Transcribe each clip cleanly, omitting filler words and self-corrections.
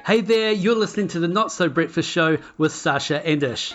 Hey there, you're listening to the Not So Breakfast Show with Sasha and Ish.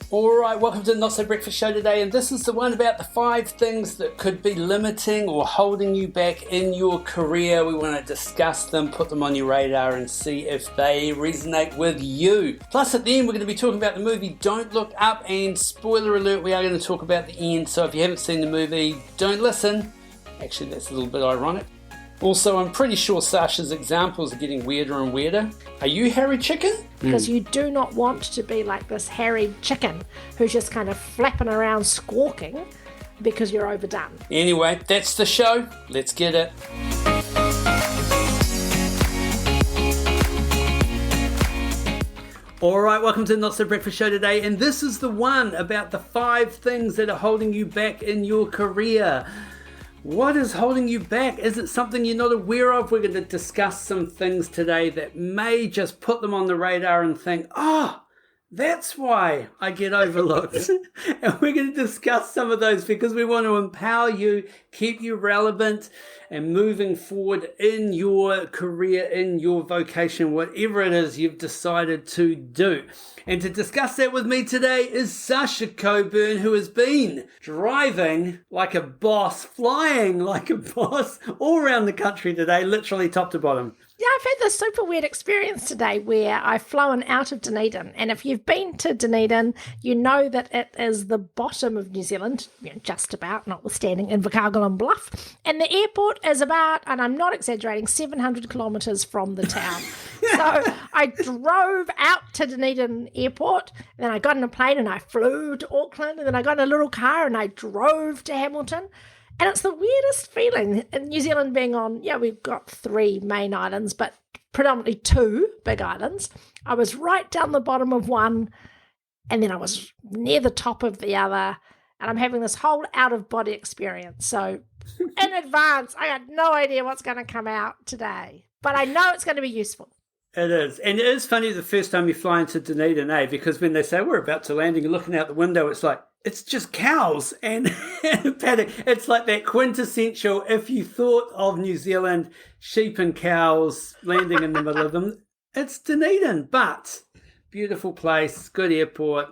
Alright, welcome to the Not So Breakfast Show today, and this is the one about the 5 things that could be limiting or holding you back in your career. We want to discuss them, put them on your radar and see if they resonate with you. Plus at the end we're going to be talking about the movie Don't Look Up, and spoiler alert, we are going to talk about the end, so if you haven't seen the movie, don't listen. Actually, that's a little bit ironic. Also, I'm pretty sure Sasha's examples are getting weirder and weirder. Are you hairy chicken? Because you do not want to be like this hairy chicken who's just kind of flapping around squawking because you're overdone. Anyway, that's the show. Let's get it. Alright, welcome to the Not So Breakfast Show today, and this is the one about the 5 things that are holding you back in your career. What is holding you back? Is it something you're not aware of? We're going to discuss some things today that may just put them on the radar and think, that's why I get overlooked. And we're going to discuss some of those because we want to empower you, keep you relevant and moving forward in your career, in your vocation, whatever it is you've decided to do. And to discuss that with me today is Sasha Coburn, who has been driving like a boss, flying like a boss all around the country today, literally top to bottom. Yeah, I've had this super weird experience today where I've flown out of Dunedin. And if you've been to Dunedin, you know that it is the bottom of New Zealand, just about, notwithstanding Invercargill and Bluff. And the airport is about, and I'm not exaggerating, 700 kilometres from the town. So I drove out to Dunedin Airport, and then I got in a plane and I flew to Auckland, and then I got in a little car and I drove to Hamilton. And it's the weirdest feeling in New Zealand being on, we've got 3 main islands, but predominantly 2 big islands. I was right down the bottom of one, and then I was near the top of the other, and I'm having this whole out-of-body experience. So in advance, I got no idea what's going to come out today, but I know it's going to be useful. It is. And it is funny the first time you fly into Dunedin, because when they say we're about to land and you're looking out the window, it's like, it's just cows and a paddock. It's like that quintessential, if you thought of New Zealand, sheep and cows landing in the middle of them, it's Dunedin. But beautiful place, good airport,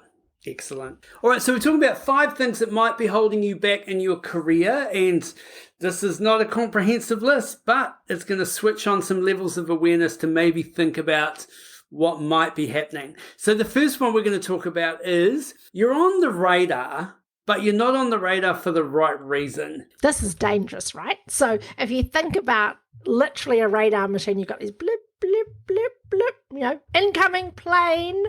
excellent. All right, so we're talking about 5 things that might be holding you back in your career, and this is not a comprehensive list, but it's going to switch on some levels of awareness to maybe think about what might be happening. So the first one we're going to talk about is you're on the radar, but you're not on the radar for the right reason. This is dangerous, right? So if you think about literally a radar machine, you've got these blip, blip, blip, blip, incoming plane,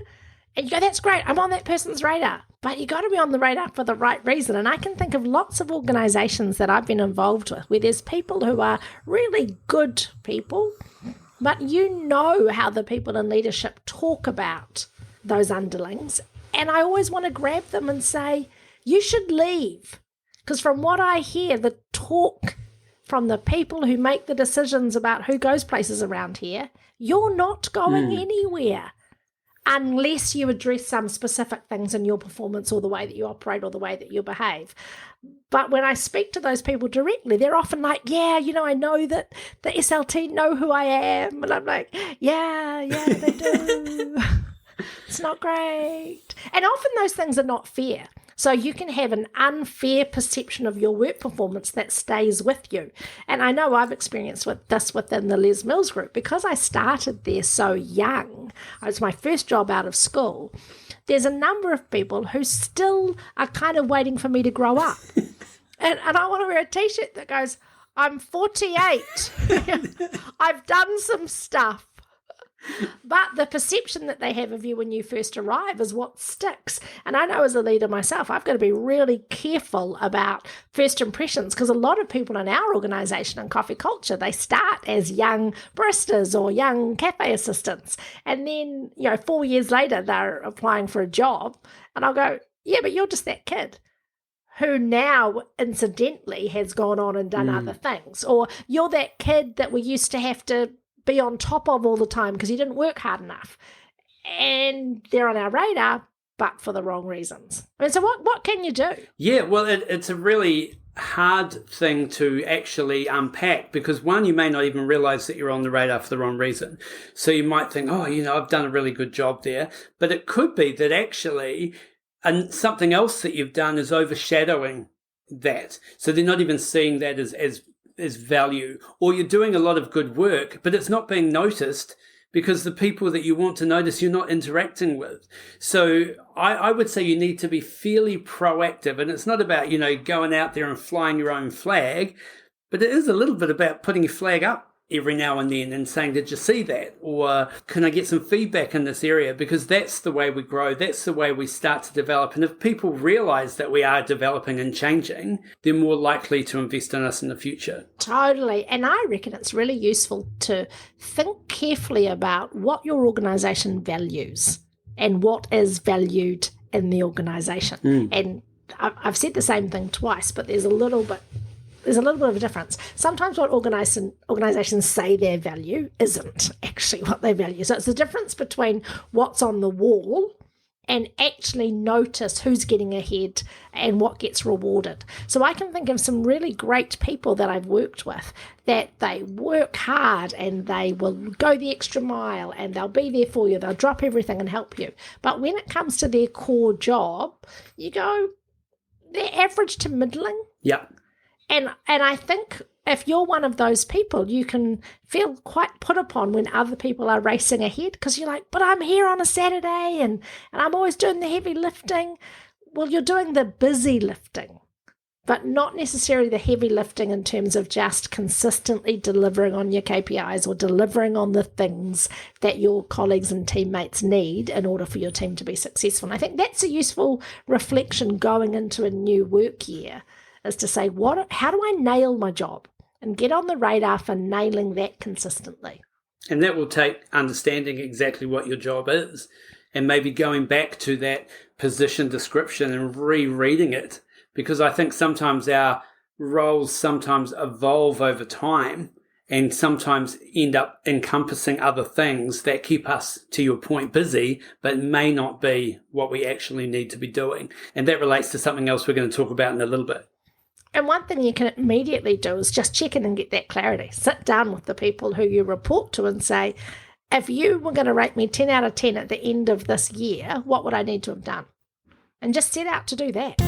and you go, that's great, I'm on that person's radar. But you got to be on the radar for the right reason. And I can think of lots of organisations that I've been involved with where there's people who are really good people, but you know how the people in leadership talk about those underlings. And I always want to grab them and say, you should leave. Because from what I hear, the talk from the people who make the decisions about who goes places around here, you're not going anywhere unless you address some specific things in your performance or the way that you operate or the way that you behave. But when I speak to those people directly, they're often like, I know that the SLT know who I am. And I'm like, yeah, they do. It's not great. And often those things are not fair. So you can have an unfair perception of your work performance that stays with you. And I know I've experienced with this within the Les Mills group because I started there so young. It was my first job out of school. There's a number of people who still are kind of waiting for me to grow up. And I want to wear a T-shirt that goes, I'm 48. I've done some stuff. But the perception that they have of you when you first arrive is what sticks. And I know as a leader myself, I've got to be really careful about first impressions because a lot of people in our organisation and coffee culture, they start as young baristas or young cafe assistants. And then, 4 years later, they're applying for a job. And I'll go, yeah, but you're just that kid who now incidentally has gone on and done other things. Or you're that kid that we used to have to be on top of all the time because you didn't work hard enough. And they're on our radar, but for the wrong reasons. I mean, so what can you do? Yeah, well, it's a really hard thing to actually unpack because, one, you may not even realize that you're on the radar for the wrong reason. So you might think, oh, I've done a really good job there. But it could be that actually something else that you've done is overshadowing that. So they're not even seeing that as value. Or you're doing a lot of good work, but it's not being noticed because the people that you want to notice you're not interacting with. So I would say you need to be fairly proactive. And it's not about, going out there and flying your own flag, but it is a little bit about putting your flag up every now and then and saying, did you see that? Or can I get some feedback in this area? Because that's the way we grow. That's the way we start to develop. And if people realize that we are developing and changing, they're more likely to invest in us in the future. Totally. And I reckon it's really useful to think carefully about what your organization values and what is valued in the organization. And I've said the same thing twice, but there's a little bit of a difference. Sometimes what organizations say their value isn't actually what they value. So it's the difference between what's on the wall and actually notice who's getting ahead and what gets rewarded. So I can think of some really great people that I've worked with that they work hard and they will go the extra mile and they'll be there for you. They'll drop everything and help you. But when it comes to their core job, you go, they're average to middling. Yeah. And I think if you're one of those people, you can feel quite put upon when other people are racing ahead because you're like, but I'm here on a Saturday and I'm always doing the heavy lifting. Well, you're doing the busy lifting, but not necessarily the heavy lifting in terms of just consistently delivering on your KPIs or delivering on the things that your colleagues and teammates need in order for your team to be successful. And I think that's a useful reflection going into a new work year, is to say, how do I nail my job and get on the radar for nailing that consistently? And that will take understanding exactly what your job is and maybe going back to that position description and rereading it, because I think sometimes our roles sometimes evolve over time and sometimes end up encompassing other things that keep us, to your point, busy, but may not be what we actually need to be doing. And that relates to something else we're going to talk about in a little bit. And one thing you can immediately do is just check in and get that clarity. Sit down with the people who you report to and say, if you were going to rate me 10 out of 10 at the end of this year, what would I need to have done? And just set out to do that.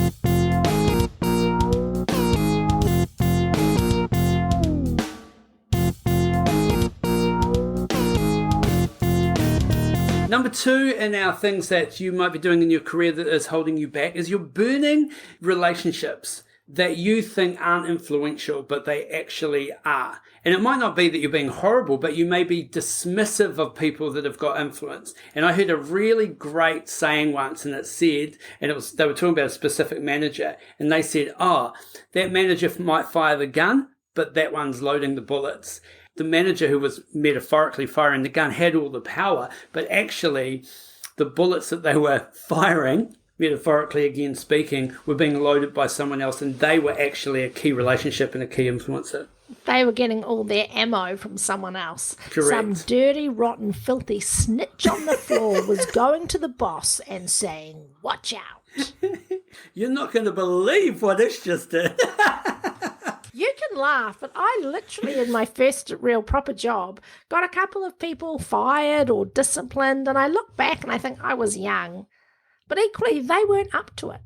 Number 2 in our things that you might be doing in your career that is holding you back is you're burning relationships that you think aren't influential, but they actually are. And it might not be that you're being horrible, but you may be dismissive of people that have got influence. And I heard a really great saying once, and it said, they were talking about a specific manager, and they said, that manager might fire the gun, but that one's loading the bullets. The manager who was metaphorically firing the gun had all the power, but actually the bullets that they were firing, metaphorically again speaking, were being loaded by someone else, and they were actually a key relationship and a key influencer. They were getting all their ammo from someone else. Correct. Some dirty, rotten, filthy snitch on the floor was going to the boss and saying, watch out. You're not going to believe what Ish just did. You can laugh, but I literally, in my first real proper job, got a couple of people fired or disciplined, and I look back and I think I was young. But equally, they weren't up to it.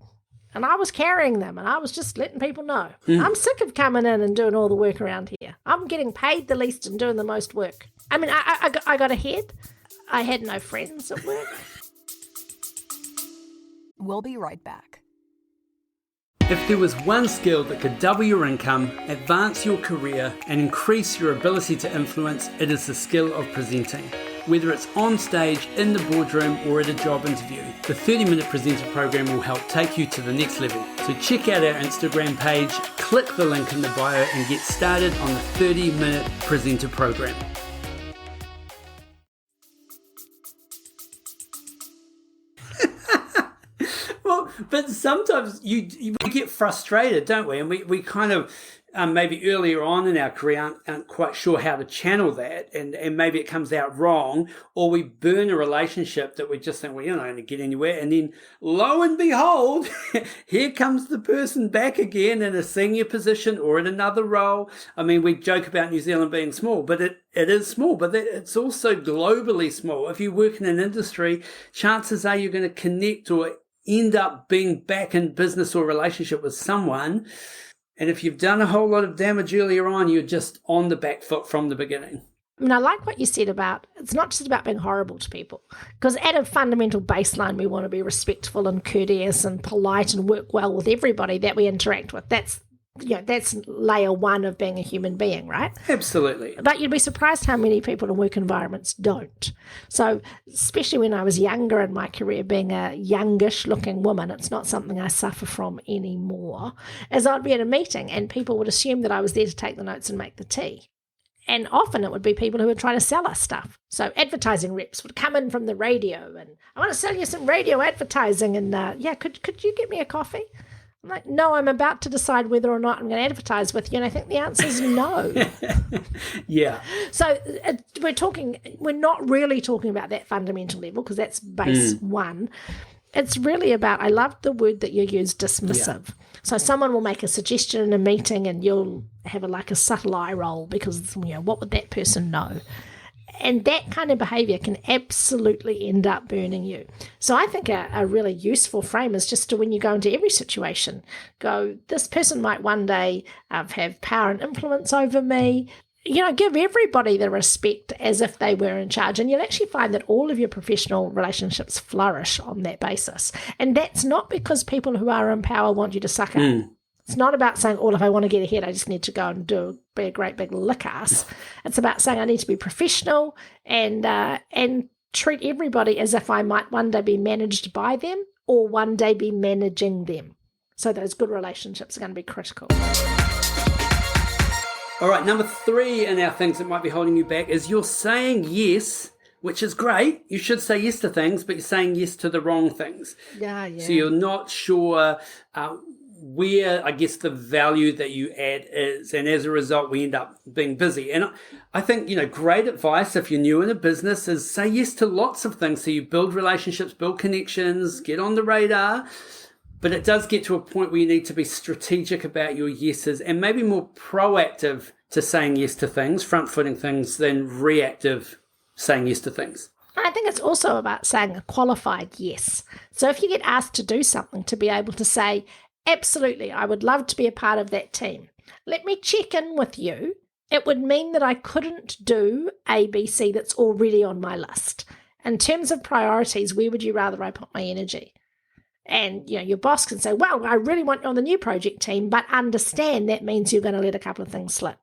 And I was carrying them, and I was just letting people know. I'm sick of coming in and doing all the work around here. I'm getting paid the least and doing the most work. I mean, I got ahead. I had no friends at work. We'll be right back. If there was one skill that could double your income, advance your career, and increase your ability to influence, it is the skill of presenting. Whether it's on stage, in the boardroom, or at a job interview, the 30-Minute Presenter program will help take you to the next level. So check out our Instagram page, click the link in the bio, and get started on the 30-Minute Presenter program. Well, but sometimes we get frustrated, don't we? And we kind of maybe earlier on in our career aren't quite sure how to channel that, and maybe it comes out wrong, or we burn a relationship that we just think, well, you're not going to get anywhere, and then lo and behold, here comes the person back again in a senior position or in another role. I mean, we joke about New Zealand being small, but it is small, but it's also globally small. If you work in an industry, chances are you're going to connect or end up being back in business or relationship with someone. And if you've done a whole lot of damage earlier on, you're just on the back foot from the beginning. I mean, I like what you said about, it's not just about being horrible to people, because at a fundamental baseline, we want to be respectful and courteous and polite and work well with everybody that we interact with. That's layer one of being a human being, right? Absolutely. But you'd be surprised how many people in work environments don't. So especially when I was younger in my career, being a youngish looking woman, it's not something I suffer from anymore, as I'd be at a meeting and people would assume that I was there to take the notes and make the tea. And often it would be people who would try to sell us stuff. So advertising reps would come in from the radio and, I want to sell you some radio advertising, and could you get me a coffee? I'm like, no, I'm about to decide whether or not I'm going to advertise with you, and I think the answer is no. Yeah. So we're not really talking about that fundamental level, because that's base one. It's really about, I love the word that you use, dismissive. Yeah. So someone will make a suggestion in a meeting and you'll have a subtle eye roll because, what would that person know? And that kind of behaviour can absolutely end up burning you. So I think a really useful frame is just to, when you go into every situation, go, this person might one day have power and influence over me. Give everybody the respect as if they were in charge. And you'll actually find that all of your professional relationships flourish on that basis. And that's not because people who are in power want you to suck up. It's not about saying, if I want to get ahead, I just need to go and be a great big lick ass. It's about saying I need to be professional and treat everybody as if I might one day be managed by them or one day be managing them. So those good relationships are going to be critical. All right, number 3 in our things that might be holding you back is you're saying yes, which is great. You should say yes to things, but you're saying yes to the wrong things. Yeah. So you're not sure where, I guess, the value that you add is. And as a result, we end up being busy. And I think, great advice if you're new in a business is say yes to lots of things. So you build relationships, build connections, get on the radar. But it does get to a point where you need to be strategic about your yeses and maybe more proactive to saying yes to things, front-footing things, than reactive saying yes to things. And I think it's also about saying a qualified yes. So if you get asked to do something, to be able to say, absolutely, I would love to be a part of that team. Let me check in with you. It would mean that I couldn't do A, B, C that's already on my list. In terms of priorities, where would you rather I put my energy? And, your boss can say, well, I really want you on the new project team, but understand that means you're going to let a couple of things slip.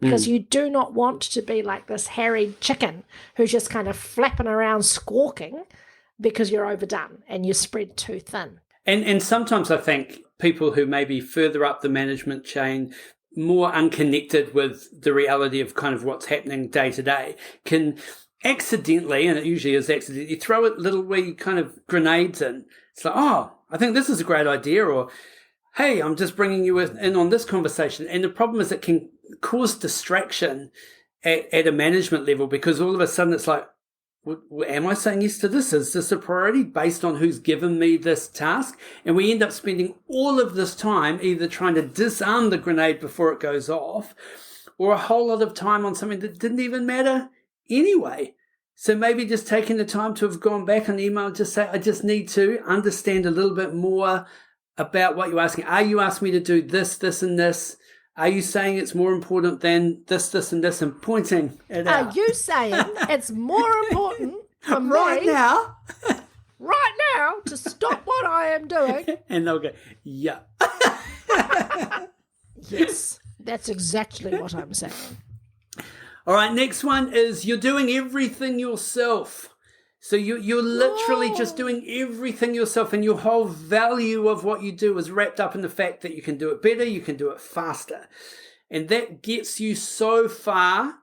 Because you do not want to be like this harried chicken who's just kind of flapping around squawking because you're overdone and you're spread too thin. And sometimes I think people who may be further up the management chain, more unconnected with the reality of kind of what's happening day to day, can accidentally, and it usually is accidentally, throw little wee kind of grenades in. It's like, I think this is a great idea, or, hey, I'm just bringing you in on this conversation. And the problem is it can cause distraction at a management level, because all of a sudden it's like, am I saying yes to this? Is this a priority based on who's given me this task? And we end up spending all of this time either trying to disarm the grenade before it goes off, or a whole lot of time on something that didn't even matter anyway. So maybe just taking the time to have gone back on email, just say, I just need to understand a little bit more about what you're asking. Are you asking me to do this, this, and this? Are you saying it's more important than this, this, and this, and pointing it out? Are you saying it's more important for me right now to stop what I am doing? And they'll go, yeah. Yes, that's exactly what I'm saying. All right, next one is you're doing everything yourself. So you're literally just doing everything yourself, and your whole value of what you do is wrapped up in the fact that you can do it better, you can do it faster. And that gets you so far,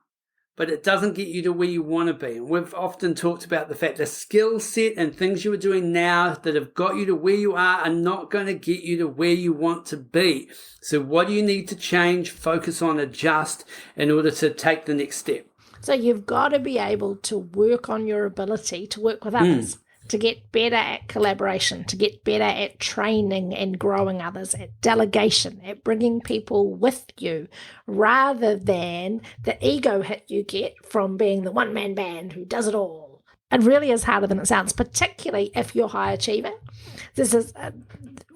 but it doesn't get you to where you want to be. And we've often talked about the fact the skill set and things you are doing now that have got you to where you are not going to get you to where you want to be. So what do you need to change, focus on, adjust in order to take the next step? So you've got to be able to work on your ability to work with others, to get better at collaboration, to get better at training and growing others, at delegation, at bringing people with you, rather than the ego hit you get from being the one-man band who does it all. It really is harder than it sounds, particularly if you're high achieving.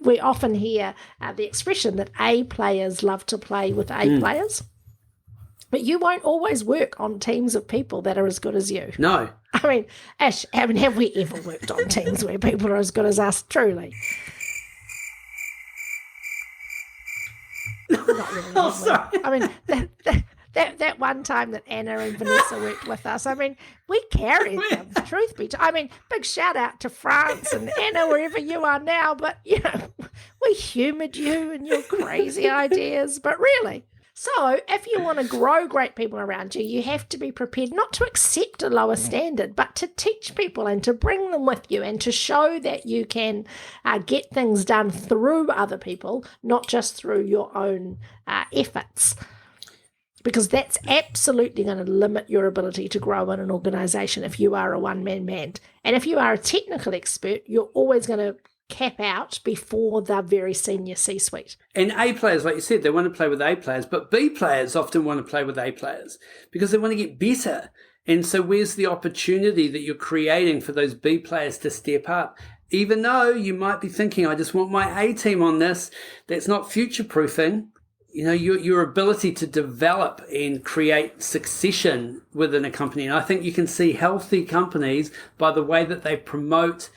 We often hear the expression that A players love to play with A players. But you won't always work on teams of people that are as good as you. No. I mean, Ash, have we ever worked on teams where people are as good as us, truly? Not really. Oh, sorry. I mean, that one time that Anna and Vanessa worked with us, I mean, we carried them, truth be told. I mean, big shout out to France and Anna, wherever you are now, but, you know, we humoured you and your crazy ideas, but really. So if you want to grow great people around you, you have to be prepared not to accept a lower standard, but to teach people and to bring them with you and to show that you can get things done through other people, not just through your own efforts. Because that's absolutely going to limit your ability to grow in an organisation if you are a one-man band. And if you are a technical expert, you're always going to cap out before the very senior C-suite. And A players, like you said, they want to play with A players, but B players often want to play with A players because they want to get better. And so where's the opportunity that you're creating for those B players to step up? Even though you might be thinking, I just want my A team on this, that's not future-proofing. You know, your ability to develop and create succession within a company. And I think you can see healthy companies by the way that they promote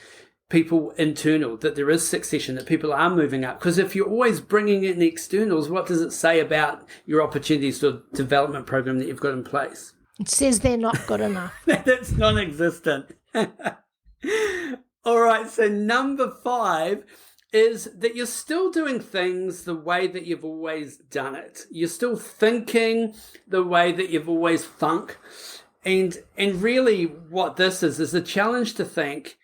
people internal, that there is succession, that people are moving up. Because if you're always bringing in externals, what does it say about your opportunities or development program that you've got in place? It says they're not good enough. That's non-existent. All right, so number 5 is that you're still doing things the way that you've always done it. You're still thinking the way that you've always thunk. And really what this is a challenge to think,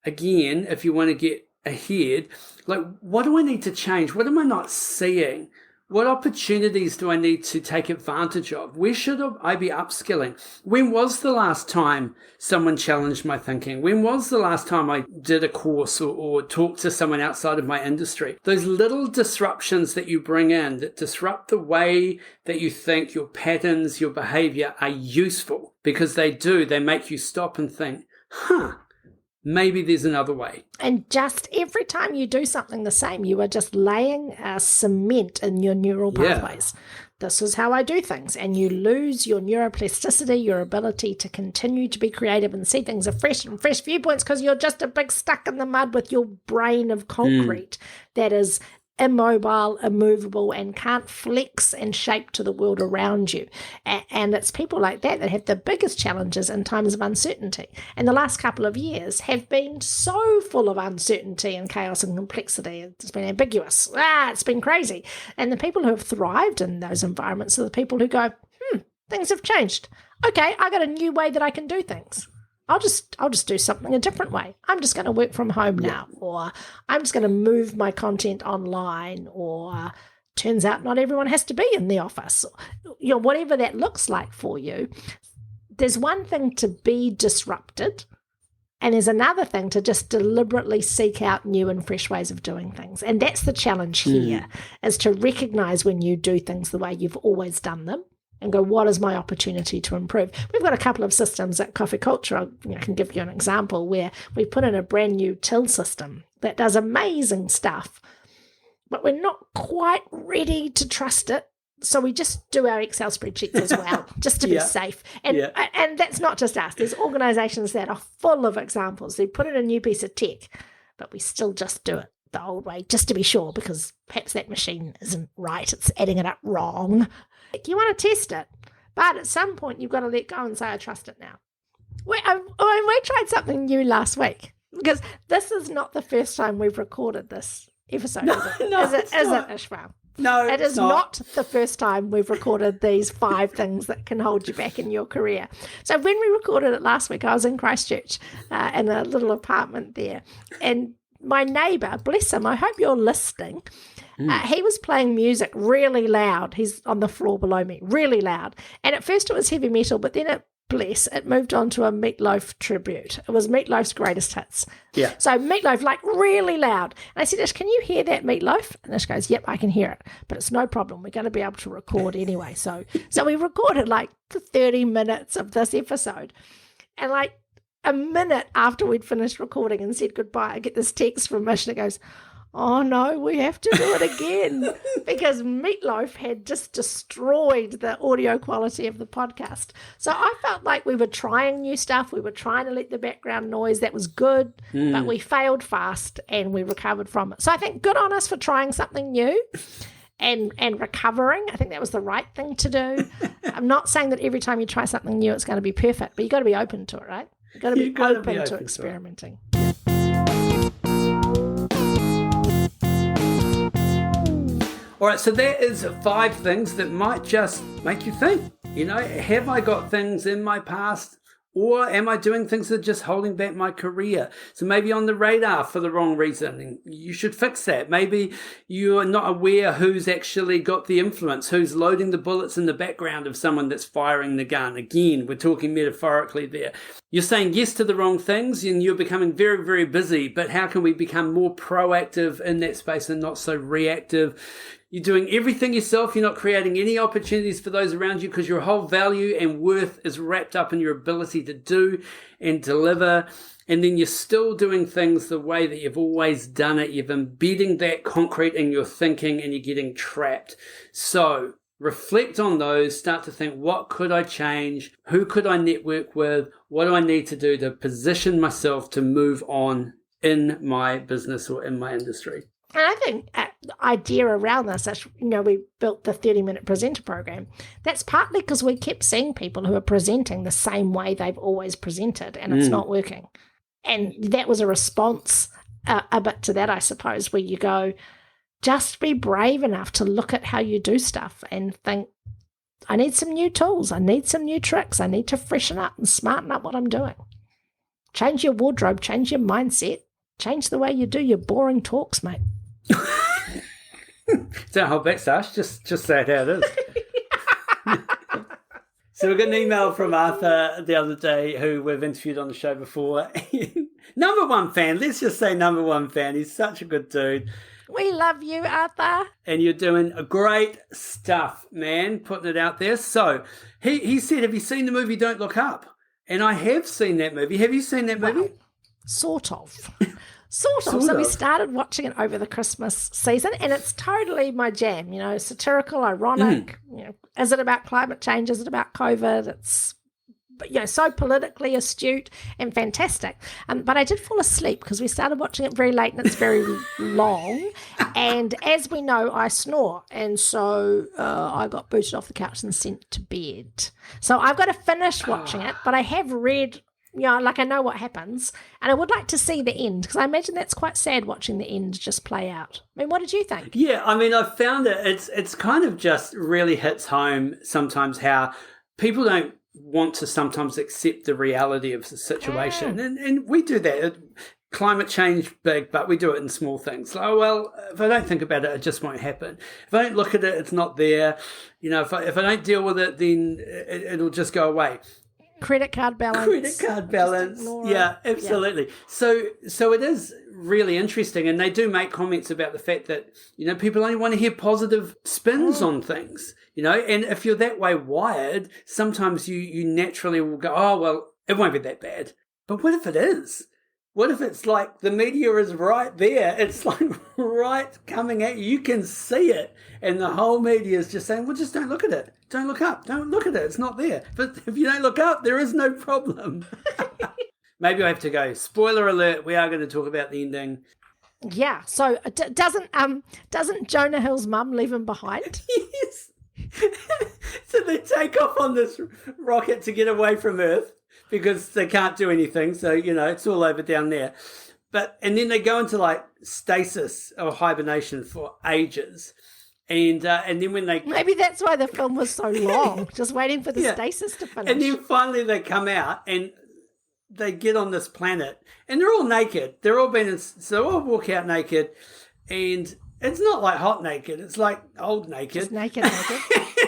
again, if you want to get ahead, like, what do I need to change? What am I not seeing? What opportunities do I need to take advantage of? Where should I be upskilling? When was the last time someone challenged my thinking? When was the last time I did a course or talked to someone outside of my industry? Those little disruptions that you bring in that disrupt the way that you think, your patterns, your behavior are useful because they make you stop and think, maybe there's another way. And just every time you do something the same, you are just laying cement in your neural pathways. Yeah. This is how I do things. And you lose your neuroplasticity, your ability to continue to be creative and see things afresh and fresh viewpoints because you're just a big stuck in the mud with your brain of concrete that is immobile, immovable, and can't flex and shape to the world around you. And it's people like that that have the biggest challenges in times of uncertainty. And the last couple of years have been so full of uncertainty and chaos and complexity. It's been ambiguous. It's been crazy. And the people who have thrived in those environments are the people who go, things have changed. Okay, I got a new way that I can do things. I'll just do something a different way. I'm just going to work from home now, or I'm just going to move my content online, or turns out not everyone has to be in the office. You know, whatever that looks like for you. There's one thing to be disrupted, and there's another thing to just deliberately seek out new and fresh ways of doing things. And that's the challenge here, is to recognize when you do things the way you've always done them, and go, what is my opportunity to improve? We've got a couple of systems at Coffee Culture. I can give you an example where we put in a brand new till system that does amazing stuff, but we're not quite ready to trust it. So we just do our Excel spreadsheets as well, just to be safe. And that's not just us. There's organizations that are full of examples. They put in a new piece of tech, but we still just do it the old way, just to be sure, because perhaps that machine isn't right. It's adding it up wrong. You want to test it, but at some point you've got to let go and say, I trust it now. We tried something new last week, because this is not the first time we've recorded this episode, is it, Ishmael? No, It it's is not the first time we've recorded these 5 things that can hold you back in your career. So when we recorded it last week, I was in Christchurch in a little apartment there. And my neighbour, bless him, I hope you're listening, he was playing music really loud. He's on the floor below me, really loud. And at first it was heavy metal, but then it moved on to a Meatloaf tribute. It was Meatloaf's greatest hits. Yeah. So Meatloaf, like really loud. And I said, Ish, can you hear that, Meatloaf? And Ish goes, yep, I can hear it. But it's no problem. We're going to be able to record anyway. So we recorded like 30 minutes of this episode. And like a minute after we'd finished recording and said goodbye, I get this text from Ish that goes, oh no, we have to do it again, because Meatloaf had just destroyed the audio quality of the podcast. So I felt like we were trying new stuff. We were trying to let the background noise. That was good, but we failed fast and we recovered from it. So I think good on us for trying something new and recovering. I think that was the right thing to do. I'm not saying that every time you try something new, it's going to be perfect, but you've got to be open to it, right? You've got to be open to experimenting. All right, so that is 5 things that might just make you think, have I got things in my past, or am I doing things that are just holding back my career? So maybe on the radar for the wrong reason. You should fix that. Maybe you're not aware who's actually got the influence, who's loading the bullets in the background of someone that's firing the gun. Again, we're talking metaphorically there. You're saying yes to the wrong things and you're becoming very, very busy, but how can we become more proactive in that space and not so reactive? You're doing everything yourself. You're not creating any opportunities for those around you because your whole value and worth is wrapped up in your ability to do and deliver. And then you're still doing things the way that you've always done it. You're embedding that concrete in your thinking and you're getting trapped. So reflect on those. Start to think, what could I change? Who could I network with? What do I need to do to position myself to move on in my business or in my industry? And I think the idea around this, we built the 30-minute presenter program. That's partly because we kept seeing people who are presenting the same way they've always presented, and it's not working. And that was a response a bit to that, I suppose, where you go, just be brave enough to look at how you do stuff and think, I need some new tools. I need some new tricks. I need to freshen up and smarten up what I'm doing. Change your wardrobe, change your mindset, change the way you do your boring talks, mate. Don't hold back, Sash. Just say it how it is. So we got an email from Arthur the other day, who we've interviewed on the show before. Number 1 fan. Let's just say number 1 fan. He's such a good dude. We love you, Arthur. And you're doing great stuff, man, putting it out there. So he said, have you seen the movie Don't Look Up? And I have seen that movie. Have you seen that movie? Well, sort of. So we started watching it over the Christmas season, and it's totally my jam, satirical, ironic. Is it about climate change? Is it about COVID? It's so politically astute and fantastic. But I did fall asleep because we started watching it very late and it's very long. And as we know, I snore. And so I got booted off the couch and sent to bed. So I've got to finish watching it, but I have read, I know what happens. And I would like to see the end because I imagine that's quite sad watching the end just play out. I mean, what did you think? Yeah, I mean, I've found it's kind of just really hits home sometimes how people don't want to sometimes accept the reality of the situation. And we do that. Climate change, big, but we do it in small things. Oh, well, if I don't think about it, it just won't happen. If I don't look at it, it's not there. If I don't deal with it, then it'll just go away. Credit card balance. Yeah, absolutely. Yeah. So it is really interesting. And they do make comments about the fact that, people only want to hear positive spins on things, and if you're that way wired, sometimes you naturally will go, oh, well, it won't be that bad. But what if it is? What if it's like the media is right there? It's like right coming at you. You can see it. And the whole media is just saying, well, just don't look at it. Don't look up. Don't look at it. It's not there. But if you don't look up, there is no problem. Maybe I have to go. Spoiler alert, we are going to talk about the ending. Yeah. So doesn't Jonah Hill's mum leave him behind? Yes. So they take off on this rocket to get away from Earth, because they can't do anything. So, it's all over down there. And then they go into like stasis or hibernation for ages. And then when they Maybe that's why the film was so long, just waiting for the stasis to finish. and then finally they come out and they get on this planet and they're all naked. They're all so they all walk out naked, and it's not like hot naked. It's like old naked. Just naked.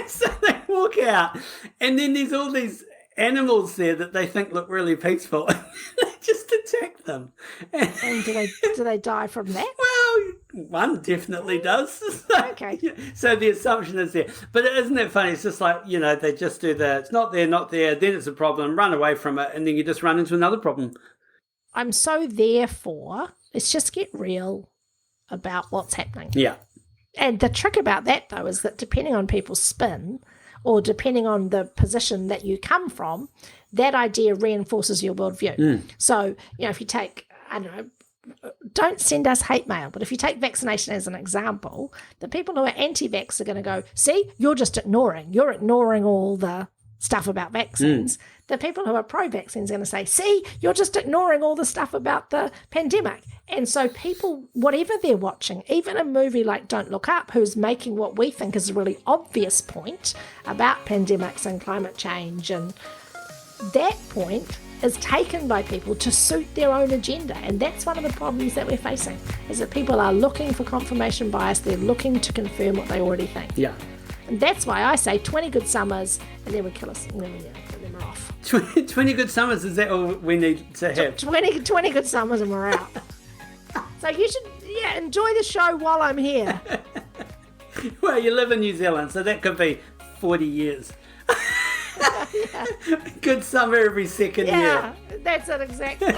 So they walk out, and then there's all these animals there that they think look really peaceful. They just attack them. And do they die from that? Well, one definitely does. So, Okay. So the assumption is there. But isn't it funny? It's just like, they just do the, it's not there, then it's a problem, run away from it, and then you just run into another problem. I'm so therefore, let's just get real about what's happening. Yeah. And the trick about that, though, is that depending on people's spin or depending on the position that you come from, that idea reinforces your worldview. So, if you take, I don't know, don't send us hate mail, but if you take vaccination as an example, the people who are anti-vax are going to go, see, you're just ignoring. You're ignoring all the stuff about vaccines. The people who are pro-vaccines are going to say, see, you're just ignoring all the stuff about the pandemic. And so people, whatever they're watching, even a movie like Don't Look Up, who's making what we think is a really obvious point about pandemics and climate change, and that point is taken by people to suit their own agenda. And that's one of the problems that we're facing, is that people are looking for confirmation bias. They're looking to confirm what they already think. Yeah. And that's why I say 20 good summers, and then we kill us, and then we're off. 20 good summers, is that all we need to have? 20 good summers and we're out. So you should, enjoy the show while I'm here. Well, you live in New Zealand, so that could be 40 years. Good summer every second year. Yeah, that's it exactly.